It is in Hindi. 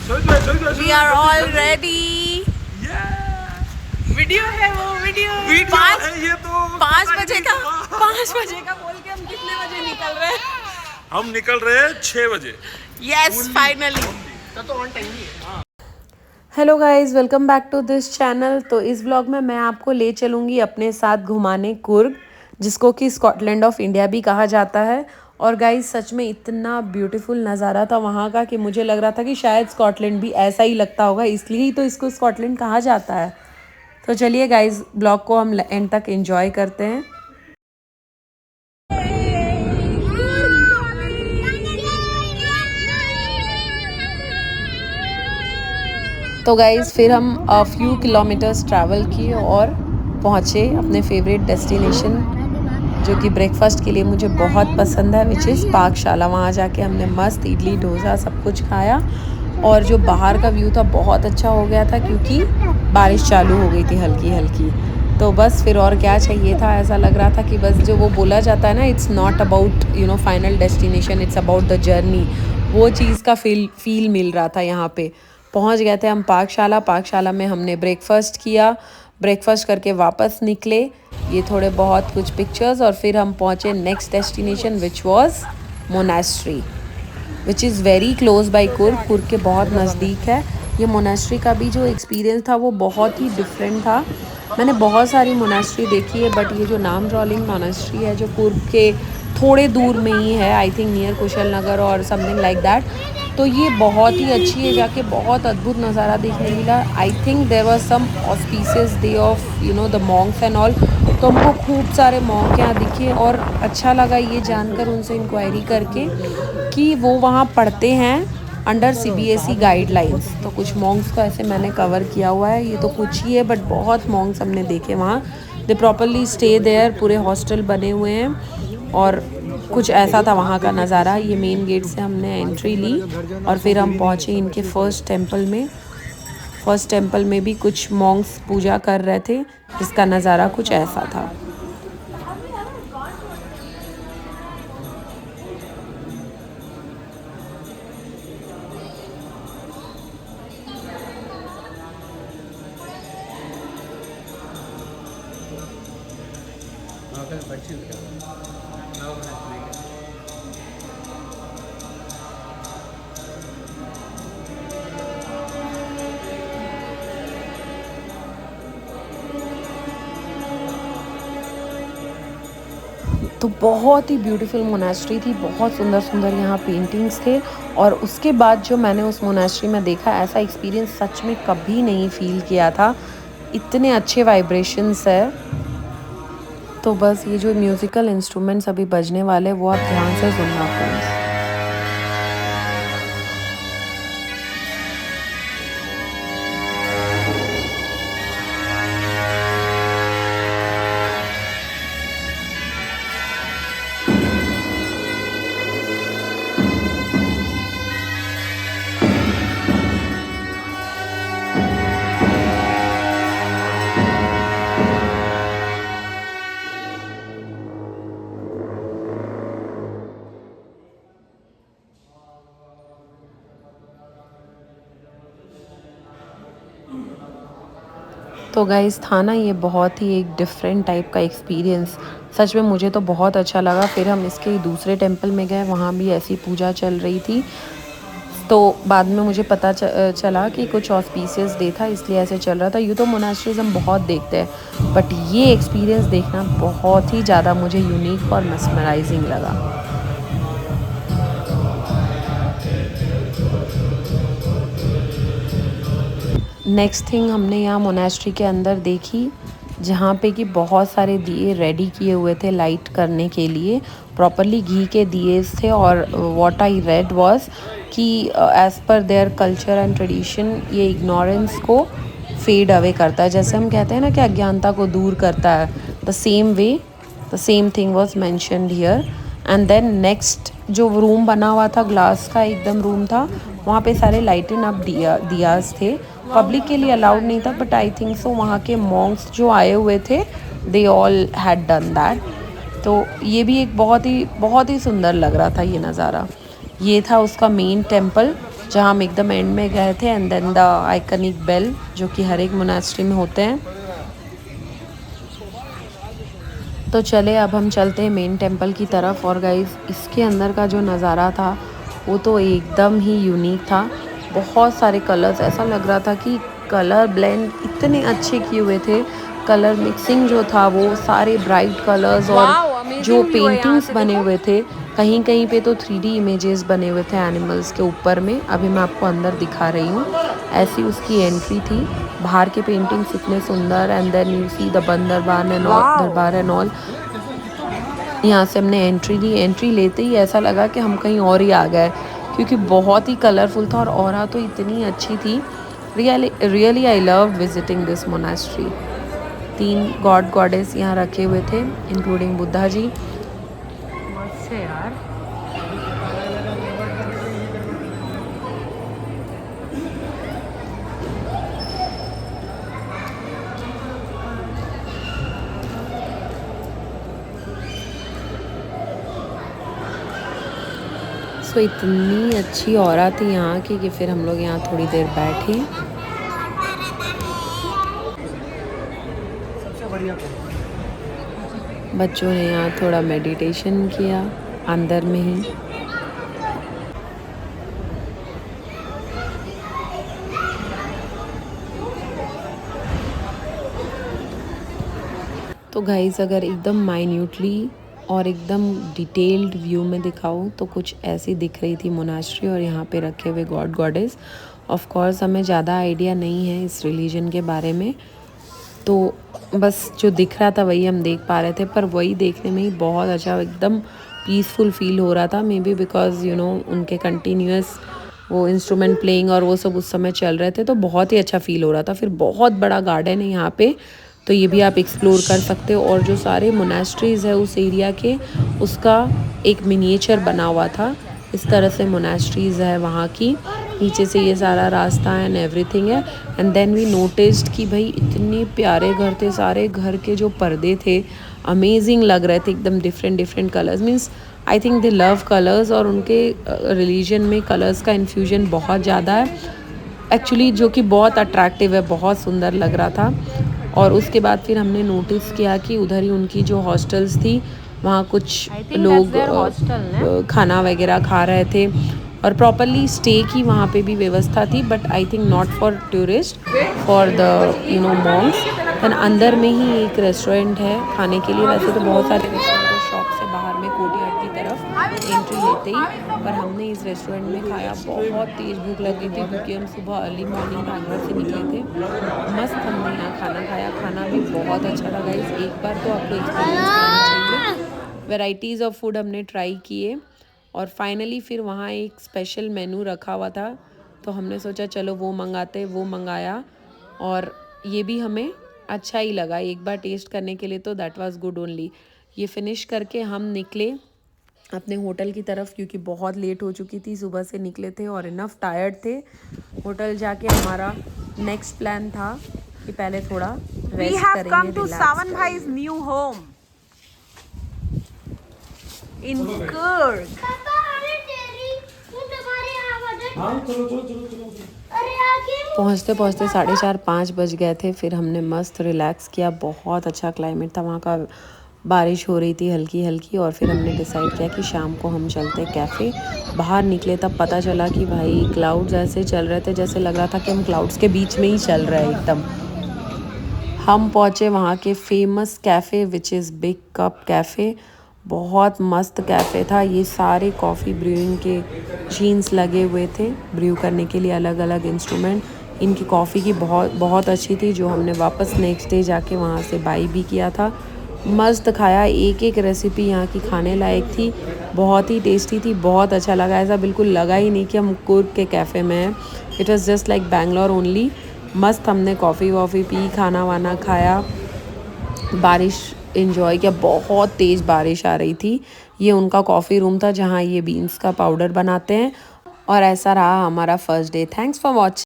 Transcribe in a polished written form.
We are all ready. Video है वो वीडियो 5 बजे का बोल के हम कितने बजे निकल रहे हैं? हम निकल रहे हैं 6 बजे। Yes finally. Hello guys, welcome back to this channel. तो इस ब्लॉग में मैं आपको ले चलूँगी अपने साथ घुमाने कुर्ग, जिसको कि स्कॉटलैंड ऑफ इंडिया भी कहा जाता है। और गाइस सच में इतना ब्यूटीफुल नज़ारा था वहाँ का कि मुझे लग रहा था कि शायद स्कॉटलैंड भी ऐसा ही लगता होगा, इसलिए ही तो इसको स्कॉटलैंड कहा जाता है। तो चलिए गाइस, ब्लॉग को हम एंड तक एंजॉय करते हैं। तो गाइज़ फिर हम फ्यू किलोमीटर्स ट्रैवल किए और पहुँचे अपने फेवरेट डेस्टिनेशन, जो कि ब्रेकफास्ट के लिए मुझे बहुत पसंद है, विच इज़ पाकशाला। वहाँ जाके हमने मस्त इडली डोसा सब कुछ खाया और जो बाहर का व्यू था बहुत अच्छा हो गया था क्योंकि बारिश चालू हो गई थी हल्की हल्की। तो बस फिर और क्या चाहिए था, ऐसा लग रहा था कि बस जो वो बोला जाता है ना, it's not about final destination, it's about the journey, वो चीज़ का फील मिल रहा था। यहाँ पे पहुँच गए थे हम पाकशाला में हमने ब्रेकफास्ट किया, ब्रेकफास्ट करके वापस निकले, ये थोड़े बहुत कुछ पिक्चर्स, और फिर हम पहुँचे next destination which was monastery, which is very close by Coorg के बहुत नज़दीक है। ये मोनास्ट्री का भी जो एक्सपीरियंस था वो बहुत ही डिफरेंट था। मैंने बहुत सारी मोनास्ट्री देखी है, बट ये जो नाम रॉलिंग मोनास्ट्री है जो कुर्ग के थोड़े दूर में ही है, आई थिंक नियर कुशल नगर और समथिंग लाइक दैट, तो ये बहुत ही अच्छी है। जाके बहुत अद्भुत नज़ारा देखने मिला। I think there was some auspicious day of the monks and all, तो हमको खूब सारे मॉन्क यहाँ दिखे और अच्छा लगा ये जानकर, उनसे इंक्वायरी करके कि वो वहाँ पढ़ते हैं अंडर CBSE गाइडलाइंस। तो कुछ मॉन्क्स को ऐसे मैंने कवर किया हुआ है, ये तो कुछ ही है बट बहुत मॉन्क्स हमने देखे वहाँ। दे प्रॉपरली स्टे देयर, पूरे हॉस्टल बने हुए हैं और कुछ ऐसा था वहाँ का नज़ारा। ये मेन गेट से हमने एंट्री ली और फिर हम पहुँचे इनके फर्स्ट टेंपल में भी कुछ मॉन्क्स पूजा कर रहे थे, जिसका नज़ारा कुछ ऐसा था। तो बहुत ही ब्यूटीफुल मोनास्ट्री थी, बहुत सुंदर सुंदर यहाँ पेंटिंग्स थे। और उसके बाद जो मैंने उस मोनास्ट्री में देखा, ऐसा एक्सपीरियंस सच में कभी नहीं फील किया था। इतने अच्छे वाइब्रेशंस है। तो बस ये जो म्यूज़िकल इंस्ट्रूमेंट्स अभी बजने वाले वो आप ध्यान से सुनना फ्रेंड्स। तो गाइस था ना ये बहुत ही एक डिफरेंट टाइप का एक्सपीरियंस, सच में मुझे तो बहुत अच्छा लगा। फिर हम इसके दूसरे टेंपल में गए, वहाँ भी ऐसी पूजा चल रही थी। तो बाद में मुझे पता चला कि कुछ ऑस्पिशियस डे था, इसलिए ऐसे चल रहा था। यूँ तो मोनास्ट्रीज हम बहुत देखते हैं, बट ये एक्सपीरियंस देखना बहुत ही ज़्यादा मुझे यूनिक और मेस्मराइजिंग लगा। नेक्स्ट थिंग हमने यहाँ मोनास्ट्री के अंदर देखी, जहाँ पे कि बहुत सारे दिए रेडी किए हुए थे लाइट करने के लिए, प्रॉपरली घी के दिए थे। और व्हाट आई रेड वाज कि as per their culture and tradition ये इग्नोरेंस को फेड अवे करता है, जैसे हम कहते हैं ना कि अज्ञानता को दूर करता है। The same way the same thing was mentioned here. And then next जो रूम बना हुआ था, ग्लास का एकदम रूम था, वहाँ पे सारे लाइटन अप दियाज थे। पब्लिक के लिए अलाउड नहीं था, बट आई थिंक सो वहाँ के मॉन्क्स जो आए हुए थे, they all had done that. तो ये भी एक बहुत ही सुंदर लग रहा था ये नज़ारा। ये था उसका मेन टेम्पल। जहाँ हम एकदम एंड में गए थे, and then the iconic bell जो कि हर एक मोनास्ट्री में होते हैं। तो चले अब हम चलते हैं मेन टेम्पल की तरफ। और गाइस इसके अंदर का जो नज़ारा था वो तो एकदम ही यूनिक था। बहुत सारे कलर्स, ऐसा लग रहा था कि कलर ब्लेंड इतने अच्छे किए हुए थे। कलर मिक्सिंग जो था वो सारे ब्राइट कलर्स, और जो पेंटिंग्स बने हुए थे, कहीं कहीं पे तो 3D इमेजेस बने हुए थे एनिमल्स के ऊपर में। अभी मैं आपको अंदर दिखा रही हूँ। ऐसी उसकी एंट्री थी। बाहर के पेंटिंग्स इतने सुंदर, and then you see the darbar and all. यहाँ से हमने एंट्री ली। एंट्री लेते ही ऐसा लगा कि हम कहीं और ही आ गए, क्योंकि बहुत ही कलरफुल था और ऑरा तो इतनी अच्छी थी। Really I love visiting this monastery. 3 God goddess यहाँ रखे हुए थे, इंक्लूडिंग बुद्धा जी। मस्त है यार। तो इतनी अच्छी ऑरा थी यहाँ की कि फिर हम लोग यहाँ थोड़ी देर बैठे। बच्चों ने यहाँ थोड़ा मेडिटेशन किया अंदर में ही। तो गाइस अगर एकदम माइन्यूटली और एकदम डिटेल्ड व्यू में दिखाऊं तो कुछ ऐसी दिख रही थी मोनास्ट्री, और यहाँ पे रखे हुए गॉड गॉडेस। ऑफ कोर्स हमें ज़्यादा आइडिया नहीं है इस रिलीजन के बारे में, तो बस जो दिख रहा था वही हम देख पा रहे थे। पर वही देखने में ही बहुत अच्छा, एकदम पीसफुल फील हो रहा था। May be because you know उनके कंटिन्यूस वो इंस्ट्रूमेंट प्लेइंग और वो सब उस समय चल रहे थे, तो बहुत ही अच्छा फील हो रहा था। फिर बहुत बड़ा गार्डन है यहाँ पे, तो ये भी आप एक्सप्लोर कर सकते हो। और जो सारे मोनास्ट्रीज़ है उस एरिया के, उसका एक मिनिएचर बना हुआ था। इस तरह से मोनास्ट्रीज़ है वहाँ की। नीचे से ये सारा रास्ता एंड एवरीथिंग है। एंड देन वी नोटिस्ड कि भाई इतने प्यारे घर थे। सारे घर के जो पर्दे थे अमेजिंग लग रहे थे, एकदम different colours. Means I think they love colours, और उनके रिलीजन में कलर्स का इन्फ्यूजन बहुत ज़्यादा है एक्चुअली, जो कि बहुत अट्रैक्टिव है, बहुत सुंदर लग रहा था। और उसके बाद फिर हमने नोटिस किया कि उधर ही उनकी जो हॉस्टल्स थी, वहाँ कुछ लोग खाना वगैरह खा रहे थे, और प्रॉपरली स्टे की वहाँ पे भी व्यवस्था थी, but I think not for tourist, for the you know Monks. And अंदर में ही एक रेस्टोरेंट है खाने के लिए। वैसे तो बहुत सारे रेस्टोरेंट है शॉप से बाहर में कोर्टयार्ड की तरफ एंट्री लेते ही, पर हमने इस रेस्टोरेंट में खाया। बहुत तेज़ भूख लगी थी क्योंकि हम सुबह अर्ली मॉर्निंग बैंगलोर से निकले थे। मस्त हमने यहाँ खाना खाया। खाना भी बहुत अच्छा लगा। एक बार तो आपको एक्सपीरियंस करना चाहिए। वैराइटीज़ ऑफ फूड हमने ट्राई किए, और फाइनली फिर वहाँ एक स्पेशल मेनू रखा हुआ था, तो हमने सोचा चलो वो मंगाया, और ये भी हमें अच्छा ही लगा एक बार टेस्ट करने के लिए, तो दैट वाज गुड ओनली। ये फिनिश करके हम निकले अपने होटल की तरफ, क्योंकि बहुत लेट हो चुकी थी, सुबह से निकले थे और इनफ टायर्ड थे। होटल जाके हमारा नेक्स्ट प्लान था कि पहले थोड़ा रेस्ट करेंगे। We have come to Sawan भाई's new home in Kurg। पहुँचते 4:30-5 बज गए थे। फिर हमने मस्त रिलैक्स किया। बहुत अच्छा क्लाइमेट था वहाँ का, बारिश हो रही थी हल्की हल्की। और फिर हमने डिसाइड किया कि शाम को हम चलते कैफ़े। बाहर निकले तब पता चला कि भाई क्लाउड्स ऐसे चल रहे थे, जैसे लग रहा था कि हम क्लाउड्स के बीच में ही चल रहे हैं एकदम। हम पहुँचे वहाँ के famous cafe which is big cup cafe. बहुत मस्त कैफ़े था। ये सारे कॉफ़ी ब्रूइंग के मशीन्स लगे हुए थे, ब्रू करने के लिए अलग अलग इंस्ट्रूमेंट। इनकी कॉफ़ी की बहुत अच्छी थी, जो हमने वापस नेक्स्ट डे जाके वहाँ से बाई भी किया था। मस्त खाया। एक रेसिपी यहाँ की खाने लायक थी, बहुत ही टेस्टी थी, बहुत अच्छा लगा। ऐसा बिल्कुल लगा ही नहीं कि हम कुर्ग के कैफ़े में हैं। It was just like Bangalore only. मस्त हमने कॉफ़ी वॉफ़ी पी, खाना वाना खाया, बारिश एंजॉय किया। बहुत तेज़ बारिश आ रही थी। ये उनका कॉफ़ी रूम था जहाँ ये बीन्स का पाउडर बनाते हैं। और ऐसा रहा हमारा first day. Thanks for watching.